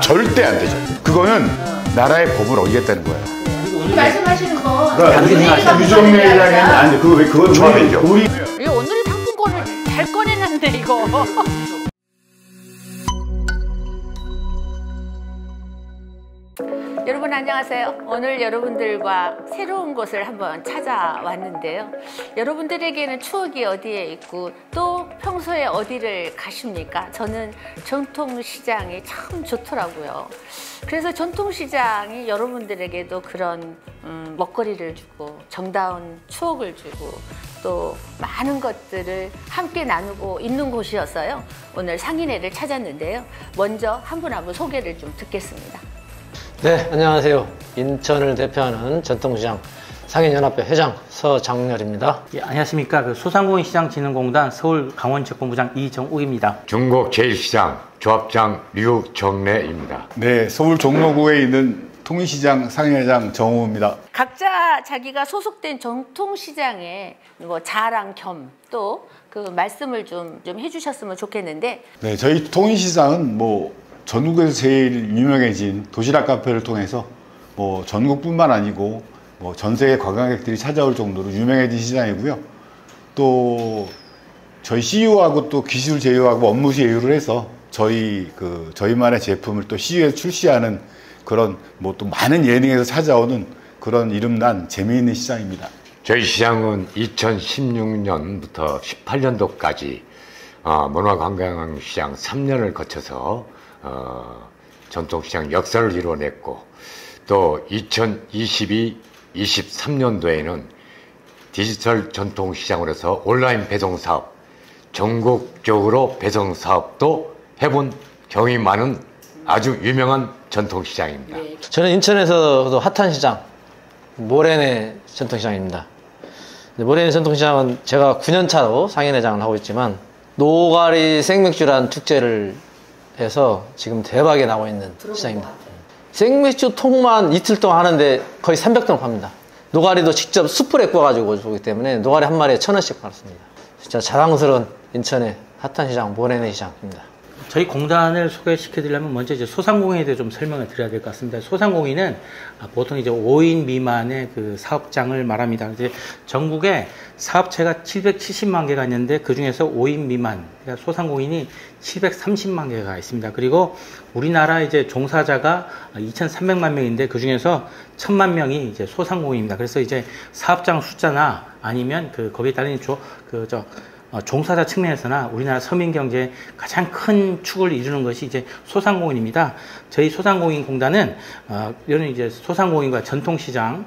절대 안 되죠. 그거는 나라의 법을 어기겠다는 거예요. 말씀하시는 거 당신이 유정래 회장이 아니 그건 조합이죠. 우리 오늘 상품권을 잘 꺼내놨네 이거. 여러분 안녕하세요. 오늘 여러분들과 새로운 곳을 한번 찾아왔는데요. 여러분들에게는 추억이 어디에 있고 또 평소에 어디를 가십니까? 저는 전통시장이 참 좋더라고요. 그래서 전통시장이 여러분들에게도 그런 먹거리를 주고 정다운 추억을 주고 또 많은 것들을 함께 나누고 있는 곳이었어요. 오늘 상인회를 찾았는데요. 먼저 한 분 한 분 소개를 좀 듣겠습니다. 네, 안녕하세요. 인천을 대표하는 전통시장 상인연합회 회장 서장렬입니다. 예, 안녕하십니까. 소상공인시장진흥공단 서울강원지역본부장 이정욱입니다. 중국제일시장 조합장 류정래입니다. 네, 서울 종로구에 있는 통일시장 상인회장 정우입니다. 각자 자기가 소속된 전통시장의 뭐 자랑 겸 또 그 말씀을 좀 해주셨으면 좋겠는데. 네, 저희 통일시장은 전국에서 제일 유명해진 도시락 카페를 통해서 전국뿐만 아니고 전 세계 관광객들이 찾아올 정도로 유명해진 시장이고요. 또 저희 CU하고 또 기술 제휴하고 업무 제휴를 해서 저희만의 제품을 또 CU에서 출시하는 그런 또 많은 예능에서 찾아오는 그런 이름난 재미있는 시장입니다. 저희 시장은 2016년부터 18년도까지 문화관광시장 3년을 거쳐서 전통시장 역사를 이뤄냈고 또 2022, 23년도에는 디지털 전통시장으로서 온라인 배송사업, 전국적으로 배송사업도 해본 경험이 많은 아주 유명한 전통시장입니다. 저는 인천에서도 핫한 시장, 모래내 전통시장입니다. 모래내 전통시장은 제가 9년차로 상인회장을 하고 있지만 노가리 생맥주라는 축제를 해서 지금 대박이 나고 있는 시장입니다. 생맥주 통만 이틀 동안 하는데 거의 300톤 팝니다. 노가리도 직접 숯불에 구워가지고 오기 때문에 노가리 한 마리에 1,000원씩 팔았습니다. 진짜 자랑스러운 인천의 핫한 시장, 모래내 시장입니다. 저희 공단을 소개시켜드리려면 먼저 이제 소상공인에 대해 좀 설명을 드려야 될 것 같습니다. 소상공인은 보통 이제 5인 미만의 그 사업장을 말합니다. 이제 전국에 사업체가 770만 개가 있는데 그 중에서 5인 미만, 그러니까 소상공인이 730만 개가 있습니다. 그리고 우리나라 이제 종사자가 2,300만 명인데 그 중에서 1,000만 명이 이제 소상공인입니다. 그래서 이제 사업장 숫자나 아니면 거기에 따른 종사자 측면에서나 우리나라 서민 경제의 가장 큰 축을 이루는 것이 이제 소상공인입니다. 저희 소상공인 공단은 이런 이제 소상공인과 전통시장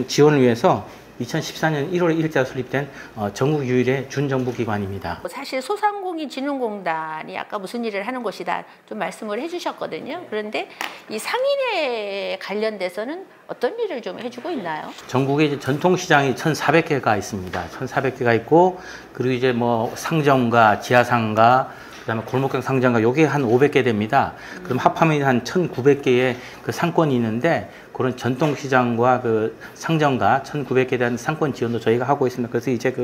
지원을 위해서 2014년 1월 1일자 설립된 전국 유일의 준정부기관입니다. 사실 소상공인진흥공단이 아까 무슨 일을 하는 곳이다 좀 말씀을 해주셨거든요. 그런데 이 상인회에 관련돼서는 어떤 일을 좀 해주고 있나요? 전국에 이제 전통시장이 1,400개가 있습니다. 1,400개가 있고 그리고 이제 상점가, 지하상가, 그다음에 골목형 상점가 요게 한 500개 됩니다. 그럼 합하면 한 1,900개의 그 상권이 있는데 그런 전통시장과 그 상점가 1,900개에 대한 상권 지원도 저희가 하고 있습니다. 그래서 이제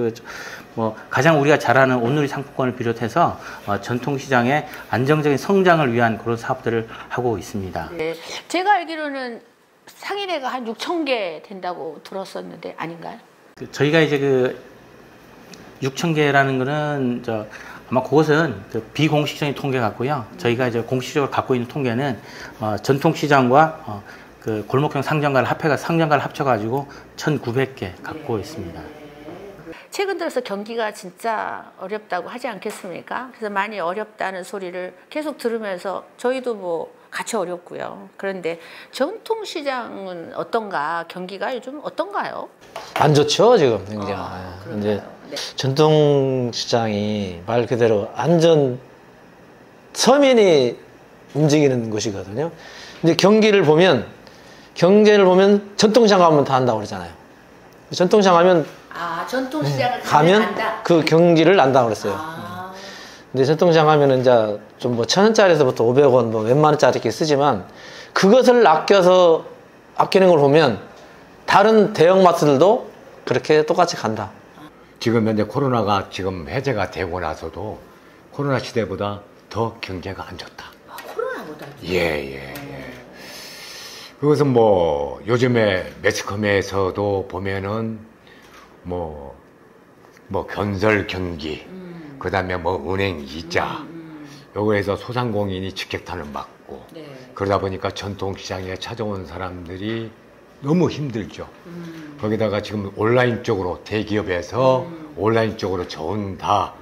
가장 우리가 잘 아는 온누리 상품권을 비롯해서 전통시장의 안정적인 성장을 위한 그런 사업들을 하고 있습니다. 네, 제가 알기로는 상인회가 한 6,000개 된다고 들었었는데 아닌가요? 저희가 이제 6,000개라는 거는 아마 그것은 비공식적인 통계 같고요. 저희가 이제 공식적으로 갖고 있는 통계는 전통시장과 골목형 상점가를 상점가를 합쳐가지고 1,900개 갖고 있습니다. 최근 들어서 경기가 진짜 어렵다고 하지 않겠습니까? 그래서 많이 어렵다는 소리를 계속 들으면서 저희도 같이 어렵고요. 그런데 전통시장은 어떤가? 경기가 요즘 어떤가요? 안 좋죠, 지금 굉장히. 이제 네. 전통시장이 말 그대로 서민이 움직이는 곳이거든요. 근데 경제를 보면 전통시장 가면 다 한다고 그러잖아요. 전통시장 가면 전통시장을 가면 그 경기를 안다고 그랬어요. 근데 전통시장 가면은 이제 좀 1,000원짜리에서부터 500원, 웬만 원짜리 이렇게 쓰지만 그것을 아끼는 걸 보면 다른 대형마트들도 그렇게 똑같이 간다. 지금 현재 코로나가 지금 해제가 되고 나서도 코로나 시대보다 더 경제가 안 좋다. 코로나보다요? 예. 그것은 뭐 요즘에 매스컴에서도 보면은 뭐 건설 경기, 그다음에 뭐 은행 이자, 요거에서 소상공인이 직격탄을 맞고 그러다 보니까 전통시장에 찾아온 사람들이 너무 힘들죠. 거기다가 지금 온라인 쪽으로 대기업에서 온라인 쪽으로 저온다.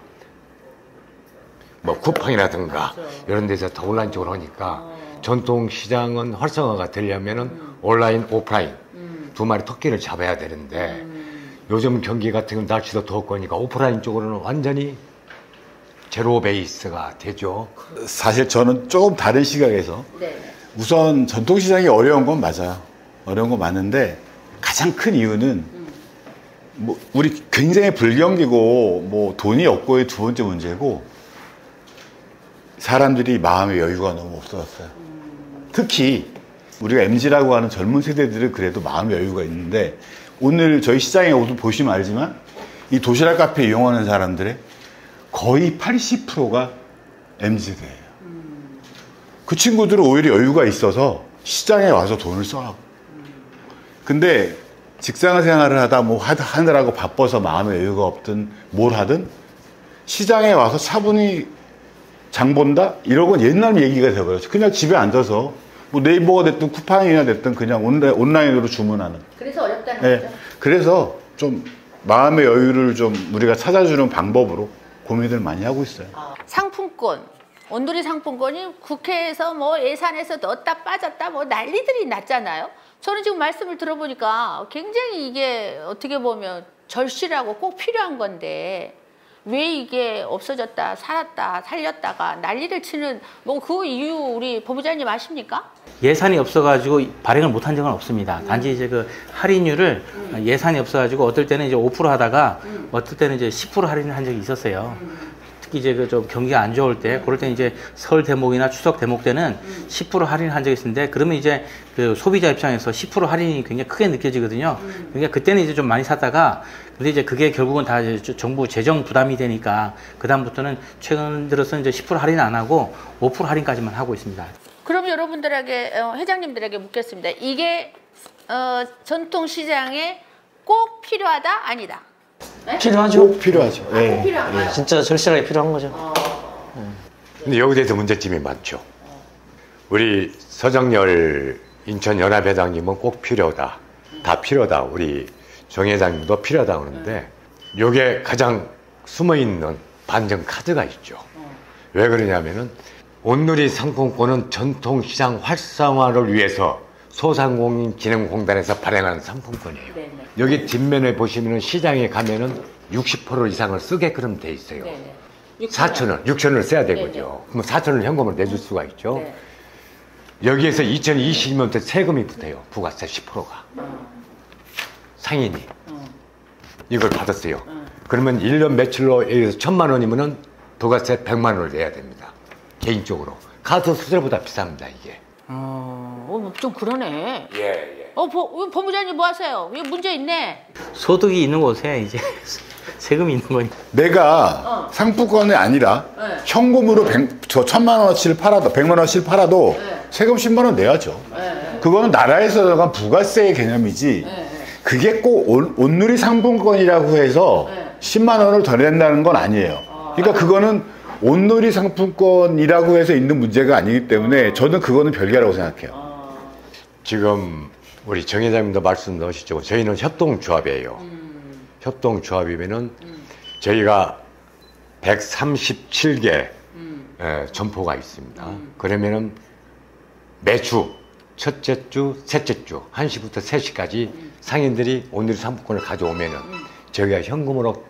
뭐 쿠팡이라든가 이런 데서 더 온라인 쪽으로 하니까 전통시장은 활성화가 되려면은 온라인, 오프라인 두 마리 토끼를 잡아야 되는데 요즘 경기 같은 건 날씨도 더울 거니까 오프라인 쪽으로는 완전히 제로 베이스가 되죠. 사실 저는 조금 다른 시각에서 우선 전통시장이 어려운 건 맞아요. 어려운 건 맞는데 가장 큰 이유는 뭐 우리 굉장히 불경기고 뭐 돈이 없고의 두 번째 문제고 사람들이 마음의 여유가 너무 없어졌어요. 특히 우리가 MZ라고 하는 젊은 세대들은 그래도 마음의 여유가 있는데 오늘 저희 시장에 오도 보시면 알지만 이 도시락 카페 이용하는 사람들의 거의 80%가 MZ세대예요. 그 친구들은 오히려 여유가 있어서 시장에 와서 돈을 써요. 근데 직장 생활을 하다 뭐 하느라고 바빠서 마음의 여유가 없든 뭘 하든 시장에 와서 차분히 장 본다? 이런 건 옛날 얘기가 돼버렸죠. 그냥 집에 앉아서 뭐 네이버가 됐든 쿠팡이나 됐든 그냥 온라인으로 주문하는. 그래서 어렵다는 네. 거죠? 그래서 좀 마음의 여유를 좀 우리가 찾아주는 방법으로 고민을 많이 하고 있어요. 상품권, 온누리 상품권이 국회에서 뭐 예산에서 넣었다 빠졌다 뭐 난리들이 났잖아요. 저는 지금 말씀을 들어보니까 굉장히 이게 어떻게 보면 절실하고 꼭 필요한 건데 왜 이게 없어졌다 살았다 살렸다가 난리를 치는 뭐 그 이유 우리 본부장님 아십니까? 예산이 없어가지고 발행을 못한 적은 없습니다. 단지 이제 그 할인율을 예산이 없어가지고 어떨 때는 이제 5% 하다가 어떨 때는 이제 10% 할인을 한 적이 있었어요. 특히 이제 그 좀 경기가 안 좋을 때, 그럴 때 이제 설 대목이나 추석 대목 때는 10% 할인을 한 적이 있었는데, 그러면 이제 그 소비자 입장에서 10% 할인이 굉장히 크게 느껴지거든요. 그러니까 그때는 이제 좀 많이 샀다가, 근데 이제 그게 결국은 다 이제 정부 재정 부담이 되니까, 그다음부터는 최근 들어서 이제 10% 할인 안 하고 5% 할인까지만 하고 있습니다. 그럼 여러분들에게 회장님들에게 묻겠습니다. 이게 전통시장에 꼭 필요하다 아니다? 네? 필요하죠. 꼭 필요하죠. 꼭 필요한가요? 진짜 절실하게 필요한 거죠. 근데 여기에 대해서 문제점이 많죠. 우리 서정열 인천연합회장님은 꼭 필요하다. 다 필요하다. 우리 정 회장님도 필요하다 그러는데 요게 가장 숨어있는 반전 카드가 있죠. 왜 그러냐면은 온누리 상품권은 전통시장 활성화를 위해서 소상공인진흥공단에서 발행하는 상품권이에요. 네네. 여기 뒷면에 보시면은 시장에 가면은 60% 이상을 쓰게끔 돼 있어요. 6천원을 써야 되거든요. 그럼 4천원을 현금으로 내줄 수가 있죠. 네. 여기에서 2020년부터 세금이 붙어요. 부가세 10%가. 상인이. 이걸 받았어요. 그러면 1년 매출로 1,000만 원이면은 부가세 100만 원을 내야 됩니다. 개인적으로. 카드 수수료보다 비쌉니다, 이게. 좀 그러네. 예. 본부장님 뭐 하세요? 이거 문제 있네. 소득이 있는 곳에 이제 세금이 있는 거니까. 내가 상품권이 아니라 현금으로 1,000만 원어치를 팔아도 100만 원어치를 팔아도 세금 10만 원 내야죠. 그거는 나라에서 정한 부가세의 개념이지. 그게 꼭 온누리 상품권이라고 해서 10만 원을 더 낸다는 건 아니에요. 그러니까 그거는 온누리 상품권이라고 해서 있는 문제가 아니기 때문에 저는 그거는 별개라고 생각해요. 지금 우리 정 회장님도 말씀 넣으시죠. 저희는 협동조합이에요. 협동조합이면은 저희가 137개 점포가 있습니다. 그러면은 매주 첫째 주, 셋째 주 1시부터 3시까지 상인들이 온누리 상품권을 가져오면은 저희가 현금으로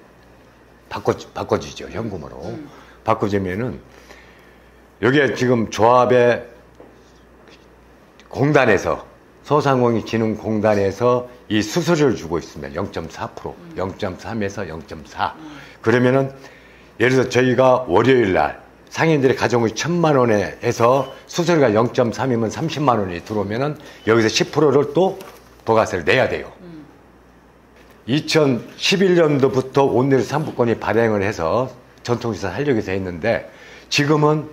바꿔주죠. 현금으로 바꿔주면은 여기에 지금 조합의 공단에서 소상공인진흥공단에서 이 수수료를 주고 있습니다. 0.4%, 0.3에서 0.4. 그러면은 예를 들어 저희가 월요일 날 상인들이 가져온 것이 1,000만 원에 해서 수수료가 0.3이면 30만 원이 들어오면은 여기서 10%를 또 부가세를 내야 돼요. 2011년도부터 온누리 상품권이 발행을 해서 전통시장 하려고 해서 했는데 지금은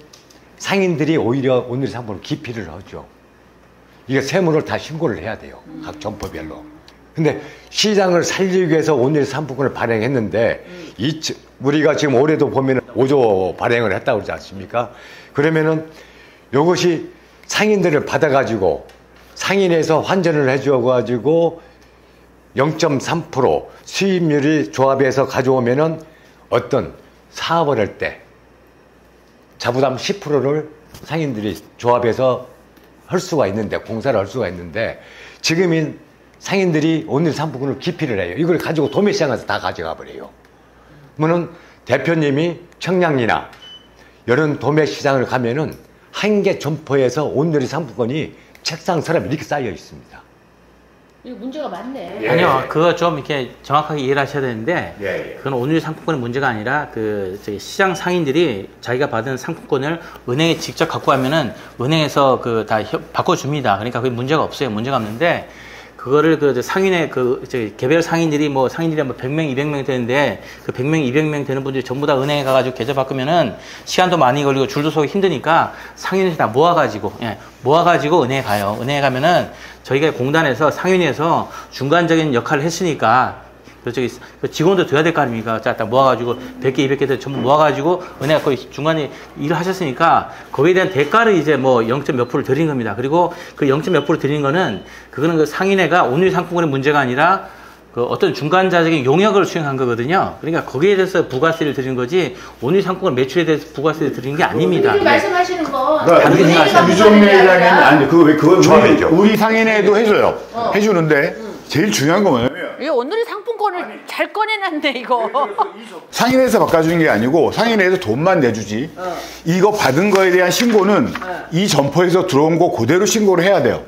상인들이 오히려 오늘 상품을 기피를 하죠. 이게 세무를 다 신고를 해야 돼요. 각 점포별로. 근데 시장을 살리기 위해서 오늘 상품권을 발행했는데 우리가 지금 올해도 보면 5조 발행을 했다고 그러지 않습니까? 그러면은 이것이 상인들을 받아가지고 상인에서 환전을 해줘가지고 0.3% 수익률이 조합에서 가져오면은 어떤 사업을 할 때 자부담 10%를 상인들이 조합에서 할 수가 있는데, 공사를 할 수가 있는데, 지금은 상인들이 오늘 상품권을 기피를 해요. 이걸 가지고 도매시장에서 다 가져가 버려요. 그러면 대표님이 청량리나 이런 도매시장을 가면은 한 개 점포에서 오늘의 상품권이 책상 서랍에 이렇게 쌓여 있습니다. 이거 문제가 많네. 예. 아니요, 그거 좀 이렇게 정확하게 이해를 하셔야 되는데, 예. 그건 오늘 상품권의 문제가 아니라, 저기 시장 상인들이 자기가 받은 상품권을 은행에 직접 갖고 가면은 은행에서 다 바꿔줍니다. 그러니까 그게 문제가 없어요. 문제가 없는데, 그거를 상인의 개별 상인들이 상인들이 100명, 200명 되는데, 그 100명, 200명 되는 분들이 전부 다 은행에 가가지고 계좌 바꾸면은 시간도 많이 걸리고 줄도 서기 힘드니까 상인들이 다 모아가지고 은행에 가요. 은행에 가면은 저희가 공단에서 상인에서 중간적인 역할을 했으니까 그 직원도 돼야 될 거 아닙니까? 자, 딱 모아가지고 100개, 200개 전부 모아가지고 은행가 거의 중간에 일을 하셨으니까 거기에 대한 대가를 이제 0. 몇 프로 드린 겁니다. 그리고 그 0. 몇 프로 드린 거는 그거는 그 상인회가 오늘 상품권의 문제가 아니라 그 어떤 중간자적인 용역을 수행한 거거든요. 그러니까 거기에 대해서 부가세를 드리는 거지 오늘 상품권 매출에 대해서 부가세를 드리는 게 아닙니다. 지금 말씀하시는 건 다른 생각하시는 유종래 회장은 아니 그건 좋아하죠. 우리 상인회도 해줘요. 해주는데 제일 중요한 건 뭐냐면 이 오늘의 상품권을 잘 꺼내놨네 이거. 상인회에서 바꿔주는 게 아니고 상인회에서 돈만 내주지 이거 받은 거에 대한 신고는 이 점포에서 들어온 거 그대로 신고를 해야 돼요.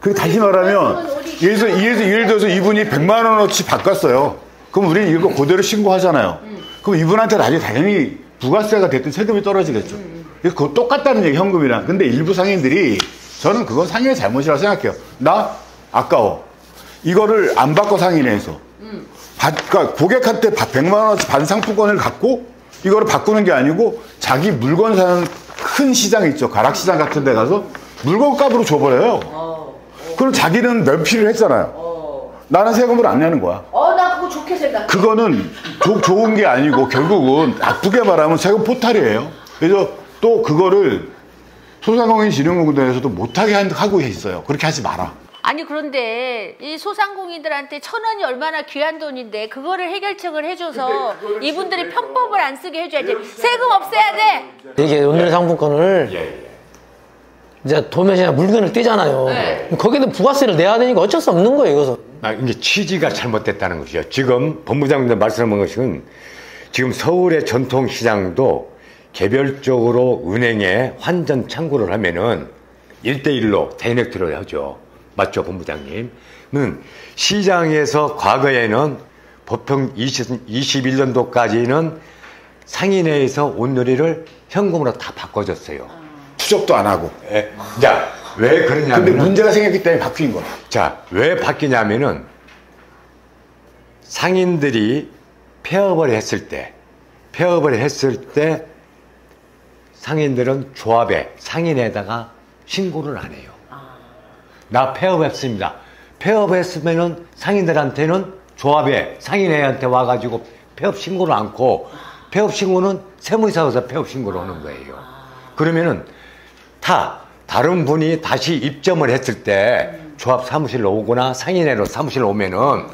그리고 다시 말하면 예를 들어서 이분이 100만 원어치 바꿨어요. 그럼 우리는 이거 그대로 신고하잖아요. 그럼 이분한테 나중에 당연히 부가세가 됐든 세금이 떨어지겠죠. 그래서 그거 똑같다는 얘기 현금이랑. 근데 일부 상인들이 저는 그건 상인의 잘못이라고 생각해요. 나 아까워. 이거를 안 바꿔 상인회에서. 그러니까 고객한테 100만 원어치 받은 상품권을 갖고 이거를 바꾸는 게 아니고 자기 물건 사는 큰 시장 있죠. 가락시장 같은 데 가서 물건 값으로 줘버려요. 그럼 자기는 면피를 했잖아요. 나는 세금을 안 내는 거야. 나 그거 좋게 생각해. 그거는 좋은 게 아니고 결국은 나쁘게 말하면 세금 포탈이에요. 그래서 또 그거를 소상공인진흥공단에서도 못하게 하고 있어요. 그렇게 하지 마라. 아니 그런데 이 소상공인들한테 1,000원이 얼마나 귀한 돈인데 그거를 해결책을 해줘서 이분들이 편법을 안 쓰게 해줘야지. 세금 없애야 돼. 이게 오늘 상품권을 이제 도매시장 물건을 떼잖아요. 거기는 부가세를 내야 되니까 어쩔 수 없는 거예요, 이것은. 이게 취지가 잘못됐다는 것이죠. 지금 본부장님도 말씀한 것은 지금 서울의 전통시장도 개별적으로 은행에 환전 창구를 하면은 1대1로 다이렉트로 하죠. 맞죠, 본부장님? 시장에서 과거에는 보통 21년도까지는 상인회에서 온누리를 현금으로 다 바꿔줬어요. 추적도 안 하고. 자, 왜 그러냐면. 근데 문제가 생겼기 때문에 바뀐 거야. 자, 왜 바뀌냐면은 상인들이 폐업을 했을 때 상인들은 조합에 상인에다가 신고를 안 해요. 나 폐업했습니다. 폐업했으면은 상인들한테는 조합에 상인회한테 와가지고 폐업 신고를 않고 폐업 신고는 세무사에서 폐업 신고를 하는 거예요. 그러면은 다른 분이 다시 입점을 했을 때 조합 사무실로 오거나 상인회로 사무실로 오면은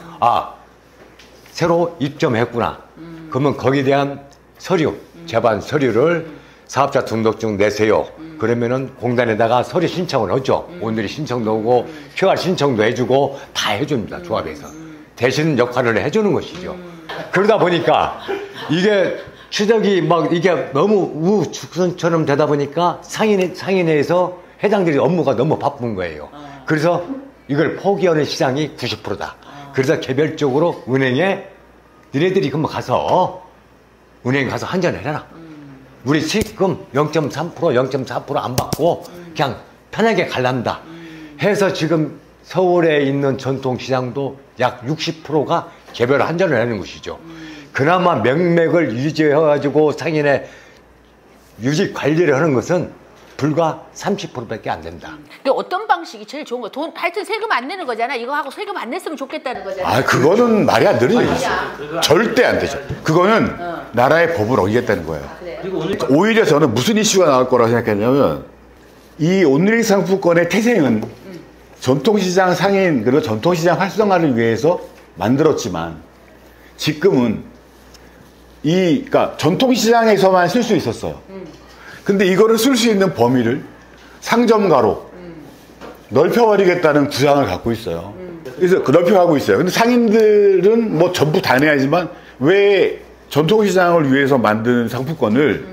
새로 입점했구나. 그러면 거기에 대한 서류, 제반 서류를 사업자 등록증 내세요. 그러면은 공단에다가 서류 신청을 하죠. 오늘이 신청도 오고 QR 신청도 해주고 다 해줍니다. 조합에서. 대신 역할을 해주는 것이죠. 그러다 보니까 이게 추적이 이게 너무 우죽순처럼 되다 보니까 상인회에서 회장들이 업무가 너무 바쁜 거예요. 그래서 이걸 포기하는 시장이 90%다. 그래서 개별적으로 은행에 니네들이 그럼 가서 은행 가서 환전해라. 우리 수익금 0.3%, 0.4% 안 받고 그냥 편하게 갈란다. 해서 지금 서울에 있는 전통시장도 약 60%가 개별 환전을 하는 것이죠. 그나마 명맥을 유지해가지고 상인의 유지 관리를 하는 것은 불과 30%밖에 안 된다. 근데 어떤 방식이 제일 좋은 거야? 돈 하여튼 세금 안 내는 거잖아. 이거 하고 세금 안 냈으면 좋겠다는 거잖아. 아, 그거는 말이 안 되는 얘기죠. 절대 안 되죠. 그거는 나라의 법을 어기겠다는 거예요. 그리고 오늘 오히려 저는 무슨 이슈가 나올 거라고 생각했냐면, 이 온누리 상품권의 태생은 전통시장 상인 그리고 전통시장 활성화를 위해서 만들었지만, 지금은 그러니까 전통시장에서만 쓸 수 있었어요. 근데 이거를 쓸 수 있는 범위를 상점가로 넓혀버리겠다는 구상을 갖고 있어요. 그래서 넓혀가고 있어요. 근데 상인들은 뭐 전부 다 내야지만 왜 전통시장을 위해서 만든 상품권을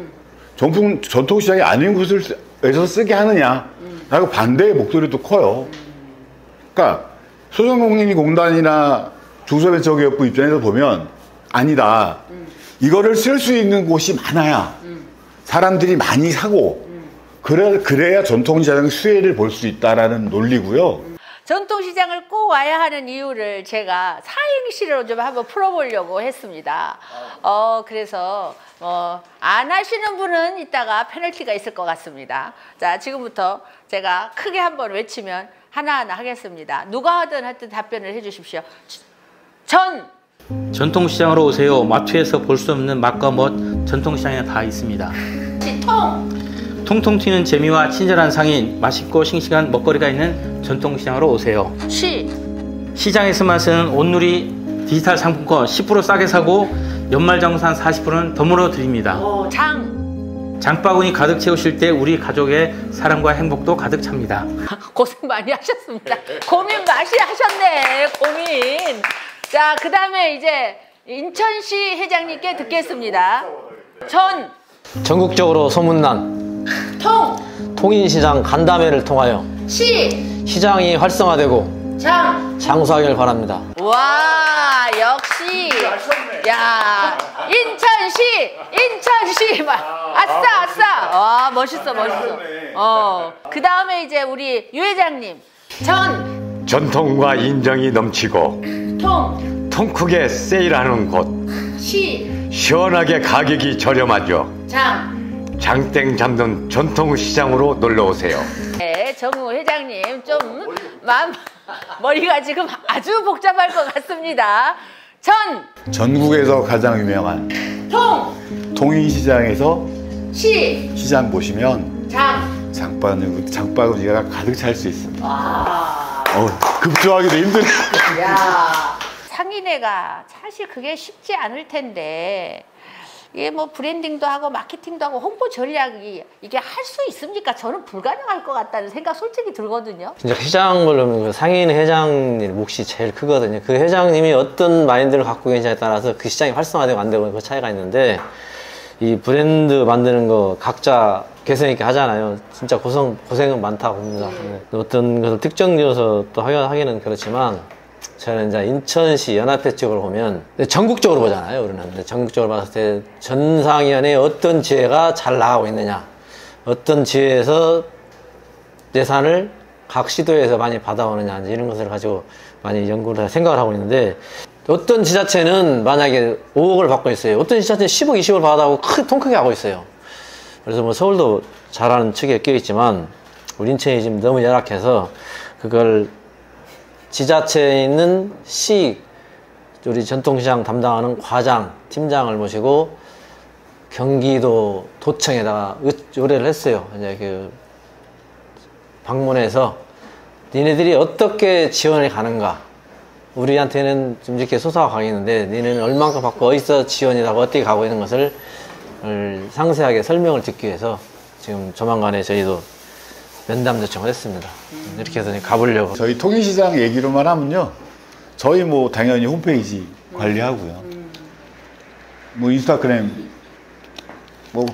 전통시장이 아닌 곳에서 쓰게 하느냐라고 반대의 목소리도 커요. 그러니까 소상공인공단이나 중소벤처기업부 입장에서 보면 아니다. 이거를 쓸 수 있는 곳이 많아야 사람들이 많이 사고 그래야 전통시장의 수혜를 볼 수 있다라는 논리고요. 전통시장을 꼭 와야 하는 이유를 제가 사행시로 좀 한번 풀어보려고 했습니다. 그래서 안 하시는 분은 이따가 페널티가 있을 것 같습니다. 자, 지금부터 제가 크게 한번 외치면 하나하나 하겠습니다. 누가 하든 답변을 해주십시오. 전통시장으로 오세요. 마트에서 볼 수 없는 맛과 멋 전통시장에 다 있습니다. 통통 튀는 재미와 친절한 상인, 맛있고 싱싱한 먹거리가 있는 전통시장으로 오세요. 시장에서만 쓰는 온누리 디지털 상품권 10% 싸게 사고 연말정산 40%는 덤으로 드립니다. 장바구니 가득 채우실 때 우리 가족의 사랑과 행복도 가득 찹니다. 고생 많이 하셨습니다. 고민 많이 하셨네. 고민. 자, 그 다음에 이제 인천시 회장님께 듣겠습니다. 전국적으로 소문난 통인시장 간담회를 통하여 시장이 활성화되고 장수하길 바랍니다. 와, 역시. 야, 인천시. 아싸. 와, 멋있어. 그 다음에 이제 우리 유 회장님. 전통과 인정이 넘치고 통크게 세일하는 곳, 시원하게 가격이 저렴하죠. 장땡 잡는 전통시장으로 놀러오세요. 네, 정우 회장님 좀 머리가 지금 아주 복잡할 것 같습니다. 전국에서 가장 유명한 통인시장에서 시장 보시면 장바구니가 가득 찰 수 있습니다. 급조하기도 힘드네. 상인회가 사실 그게 쉽지 않을 텐데, 이게 뭐 브랜딩도 하고 마케팅도 하고 홍보 전략이 이게 할 수 있습니까? 저는 불가능할 것 같다는 생각 솔직히 들거든요. 진짜 회장 보려면 그 상인 회장님 몫이 제일 크거든요. 그 회장님이 어떤 마인드를 갖고 계시냐에 따라서 그 시장이 활성화되고 안 되고 그 차이가 있는데, 이 브랜드 만드는 거 각자 개성 있게 하잖아요. 진짜 고생은 많다고 봅니다. 어떤 것을 특정 지어서 또 하기는 그렇지만, 저는 이제 인천시 연합회 쪽으로 보면 전국적으로 보잖아요. 우리는 근데 전국적으로 봤을 때 전상위원회 어떤 지회가 잘 나가고 있느냐, 어떤 지회에서 예산을 각 시도에서 많이 받아오느냐, 이런 것을 가지고 많이 연구를 생각을 하고 있는데, 어떤 지자체는 만약에 5억을 받고 있어요. 어떤 지자체는 10억, 20억을 받아고 통 크게 하고 있어요. 그래서 뭐 서울도 잘하는 측에 껴있지만 우리 인천이 지금 너무 열악해서 그걸 지자체에 있는 우리 전통시장 담당하는 과장, 팀장을 모시고 경기도 도청에다가 의뢰를 했어요. 이제 그 방문해서 니네들이 어떻게 지원이 가는가. 우리한테는 좀 이렇게 소사가 가겠는데 니네는 얼만큼 받고 어디서 지원이라고 어떻게 가고 있는 것을 상세하게 설명을 듣기 위해서 지금 조만간에 저희도 면담 요청을 했습니다. 이렇게 해서 가보려고. 저희 통인시장 얘기로만 하면요, 저희 뭐 당연히 홈페이지 관리하고요, 뭐 인스타그램 뭐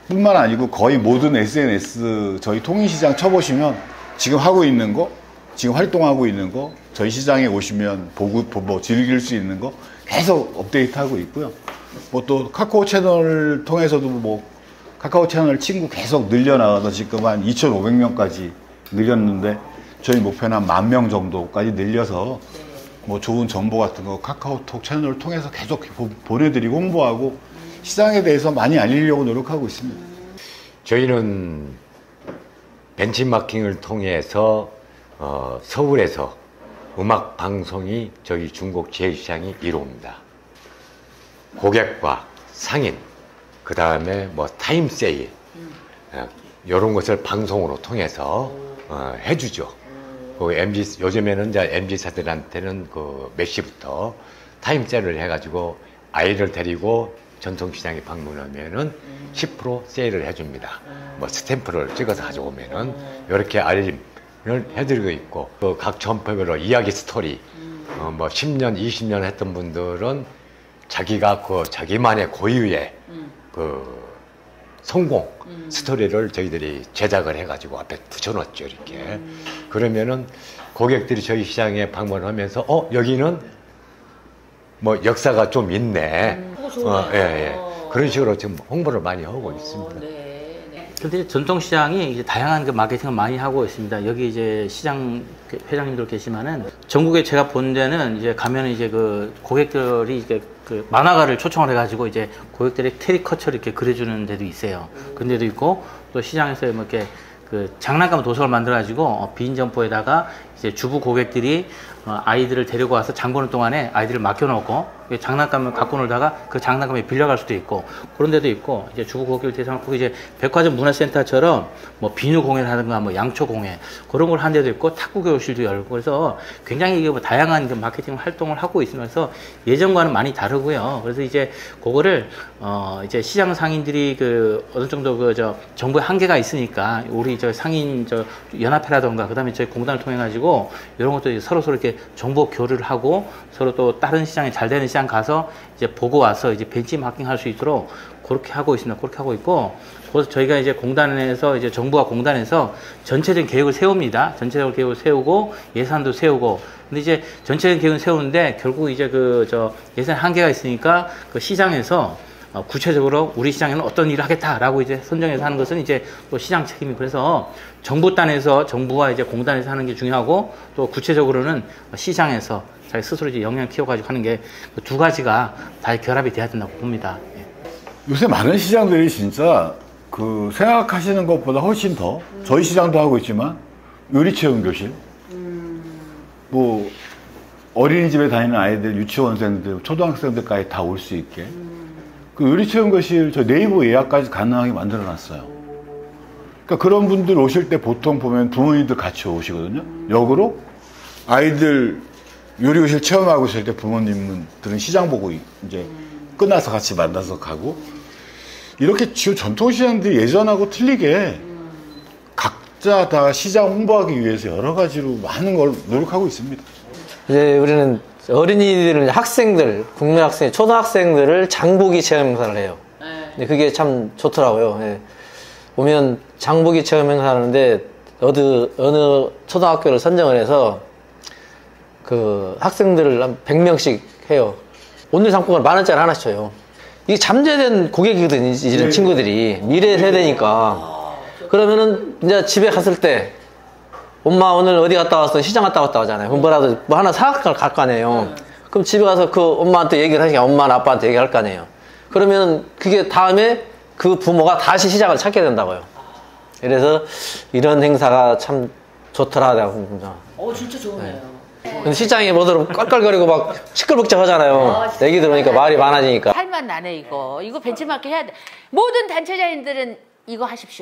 뿐만 아니고 거의 모든 SNS 저희 통인시장 쳐보시면 지금 하고 있는 거, 지금 활동하고 있는 거, 저희 시장에 오시면 보고 즐길 수 있는 거 계속 업데이트하고 있고요. 뭐 또 카카오 채널 통해서도 뭐 카카오 채널 친구 계속 늘려나가서 지금 한 2,500명까지 늘렸는데, 저희 목표는 한 10,000명 정도까지 늘려서 뭐 좋은 정보 같은 거 카카오톡 채널을 통해서 계속 보내드리고 홍보하고 시장에 대해서 많이 알리려고 노력하고 있습니다. 저희는 벤치마킹을 통해서 서울에서 음악 방송이 저희 중국 제1시장이 이루어집니다. 고객과 상인, 그 다음에 뭐 타임 세일, 이런 것을 방송으로 통해서 해주죠. 그 요즘에는 이제 MZ세대들한테는 그 몇 시부터 타임 세일을 해가지고 아이를 데리고 전통시장에 방문하면은 10% 세일을 해줍니다. 뭐 스탬프를 찍어서 가져오면은 이렇게 알림을 해드리고 있고, 그 각 점포별로 이야기 스토리, 뭐 10년, 20년 했던 분들은 자기가 그 자기만의 고유의 그 성공 스토리를 저희들이 제작을 해가지고 앞에 붙여놨죠, 이렇게. 그러면은 고객들이 저희 시장에 방문하면서 여기는 뭐 역사가 좀 있네. 예, 예. 그런 식으로 지금 홍보를 많이 하고 있습니다. 근데 전통시장이 이제 다양한 그 마케팅을 많이 하고 있습니다. 여기 이제 시장 회장님들 계시면은 전국에 제가 본 데는 이제 가면은 이제 그 고객들이 이제 그 만화가를 초청을 해가지고 이제 고객들의 캐리커처를 이렇게 그려주는 데도 있어요. 그런 데도 있고, 또 시장에서 뭐 이렇게 그 장난감 도서를 만들어가지고 빈 점포에다가 이제 주부 고객들이 아이들을 데리고 와서 장 보는 동안에 아이들을 맡겨놓고 장난감을 갖고 놀다가 그 장난감에 빌려갈 수도 있고, 그런 데도 있고, 이제 주부 고객을 대상으로 이제 백화점 문화센터처럼 뭐 비누 공예를 하든가 뭐 양초 공예 그런 걸 한 데도 있고, 탁구 교실도 열고, 그래서 굉장히 이게 뭐 다양한 그 마케팅 활동을 하고 있으면서 예전과는 많이 다르고요. 그래서 이제 그거를 이제 시장 상인들이 그 어느 정도 그 정부의 한계가 있으니까 우리 저 상인 연합회라던가 그다음에 저희 공단을 통해 가지고 이런 것도 서로 이렇게 정보 교류를 하고, 서로 또 다른 시장에 잘 되는 시장 가서 이제 보고 와서 이제 벤치마킹 할 수 있도록 그렇게 하고 있습니다. 그렇게 하고 있고, 그래서 저희가 이제 공단에서 이제 정부와 공단에서 전체적인 계획을 세웁니다. 전체적인 계획을 세우고 예산도 세우고. 근데 이제 전체적인 계획을 세우는데 결국 이제 예산 한계가 있으니까 그 시장에서 구체적으로 우리 시장에는 어떤 일을 하겠다라고 이제 선정해서 하는 것은 이제 또 시장 책임이, 그래서 정부 단에서 정부와 이제 공단에서 하는 게 중요하고, 또 구체적으로는 시장에서 자기 스스로 이제 역량 키워가지고 하는 게 그 두 가지가 다 결합이 돼야 된다고 봅니다. 요새 많은 시장들이 진짜 그 생각하시는 것보다 훨씬 더 저희 시장도 하고 있지만 요리체험 교실, 뭐 어린이집에 다니는 아이들, 유치원생들, 초등학생들까지 다 올 수 있게 그 요리체험 교실 저 네이버 예약까지 가능하게 만들어 놨어요. 그러니까 그런 분들 오실 때 보통 보면 부모님들 같이 오시거든요. 역으로 아이들 요리교실 체험하고 있을 때 부모님들은 시장 보고 이제 끝나서 같이 만나서 가고, 이렇게 지금 전통시장들이 예전하고 틀리게 각자 다 시장 홍보하기 위해서 여러 가지로 많은 걸 노력하고 있습니다. 이제 우리는 어린이들, 학생들, 국민학생, 초등학생들을 장보기 체험 행사를 해요. 근데 그게 참 좋더라고요. 예. 보면 장보기 체험 행사 하는데 어느 초등학교를 선정을 해서 그 학생들을 한 100명씩 해요. 오늘 상품을 10,000원짜리 하나씩 줘요. 이게 잠재된 고객이거든, 이런 친구들이. 미래 세대니까. 그러면은 이제 집에 갔을 때 엄마 오늘 어디 갔다 왔어? 시장 갔다 왔다 하잖아요. 그럼 뭐라도 뭐 하나 사갈 거 아니에요. 그럼 집에 가서 그 엄마한테 얘기를 하니까 엄마나 아빠한테 얘기할 거 아니에요. 그러면 그게 다음에 그 부모가 다시 시장을 찾게 된다고요. 그래서 이런 행사가 참 좋더라. 진짜 좋네요. 네. 근데 시장에 뭐더러 깔깔거리고 막 시끌벅적 하잖아요. 얘기 들으니까 말이 많아지니까. 할만 나네 이거 벤치마킹 해야 돼. 모든 단체장님들은 이거 하십시오.